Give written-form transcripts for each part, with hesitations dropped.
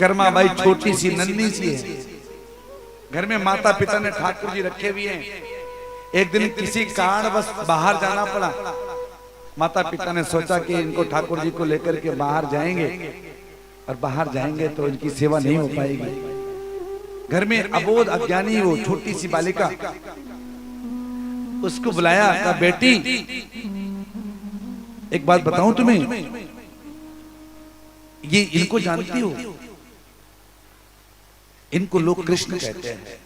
Karma by छोटी सी नन्ही सी है। घर में माता पिता ने ठाकुर जी रखे हुए हैं। एक दिन किसी कारणवश बाहर जाना पड़ा। माता पिता ने सोचा कि इनको ठाकुर जी को लेकर के बाहर जाएंगे, और बाहर जाएंगे तो इनकी सेवा नहीं हो पाएगी। घर में अबोध अज्ञानी वो छोटी सी बालिका, उसको बुलाया, कहा बेटी एक बात बताऊं तुम्हें, ये इनको जानती हो? इनको लोग कृष्ण कहते हैं,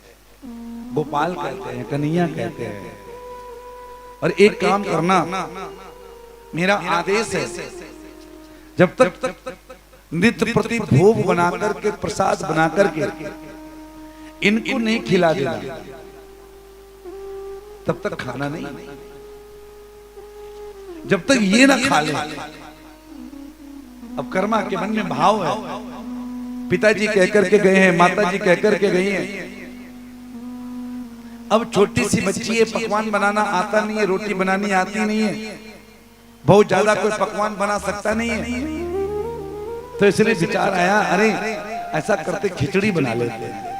गोपाल कहते हैं, कन्हैया कहते हैं। और एक काम करना, मेरा आदेश है, जब तक नित्य प्रति भोग बना करके, प्रसाद बना करके इनको नहीं खिला देना, तब तक खाना नहीं। जब तक ये ना खा ले। अब कर्मा के मन में भाव है, पिताजी कहकर के गए हैं, माताजी कहकर के गई हैं। अब छोटी सी बच्ची है, पकवान बनाना आता नहीं है, रोटी बनानी आती नहीं है, बहुत ज्यादा कोई पकवान बना सकता नहीं है। तो इसलिए विचार आया, अरे ऐसा करते खिचड़ी बना लेते हैं।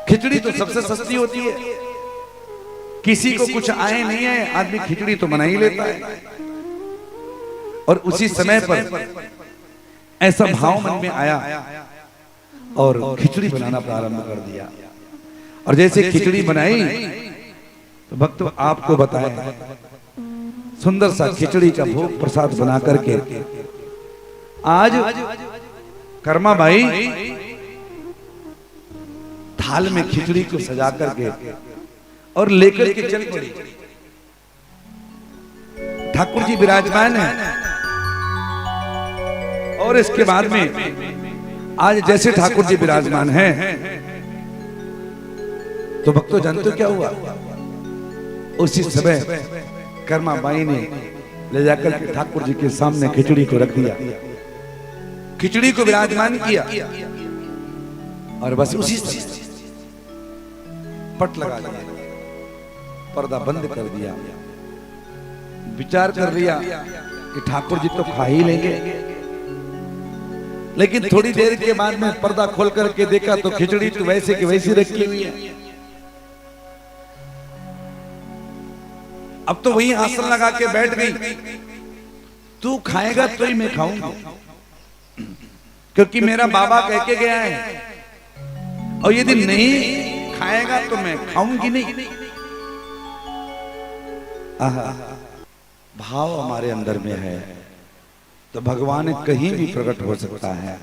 खिचड़ी तो सबसे सस्ती होती है, किसी को कुछ आए नहीं है, आदमी खिचड़ी तो बना ही लेता है। और उसी समय पर ऐसा भाव मन में आया और खिचड़ी बनाना प्रारंभ कर दिया। और जैसे खिचड़ी बनाई तो भक्त आपको बताया, सुंदर सा खिचड़ी का भोग प्रसाद बना करके आज कर्मा भाई थाल में खिचड़ी को सजा करके और लेकर के चल पड़ी। ठाकुर जी विराजमान है। और इसके बाद में आज जैसे ठाकुर जी विराजमान हैं, तो भक्तों जानते हो क्या हुआ? उसी समय कर्मा बाई ने ले जाकर के ठाकुर जी के सामने खिचड़ी को रख दिया, खिचड़ी को विराजमान किया, और बस उसी समय पट लगा दिया, पर्दा बंद कर दिया। विचार कर लिया कि ठाकुर जी तो खा ही लेंगे, लेकिन थोड़ी देर के बाद में पर्दा खोल करके देखा तो खिचड़ी तो वैसे की वैसी रखी हुई है। अब तो वही आसन लगा के बैठ गई, तू खाएगा तो ही मैं खाऊंगा, क्योंकि मेरा बाबा कह के गया है, और यदि नहीं खाएगा तो मैं खाऊंगी नहीं। भाव हमारे अंदर में है तो भगवान कहीं भी प्रकट हो सकता है,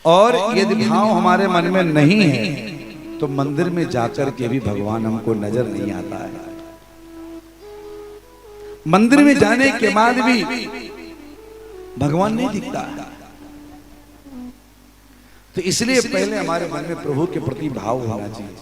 और यदि भाव हमारे मन में नहीं है तो मंदिर में जाकर के भी भगवान हमको नजर नहीं आता है। मंदिर में जाने के बाद भी भगवान नहीं दिखता है। तो इसलिए पहले हमारे मन में प्रभु के प्रति भाव होना चाहिए।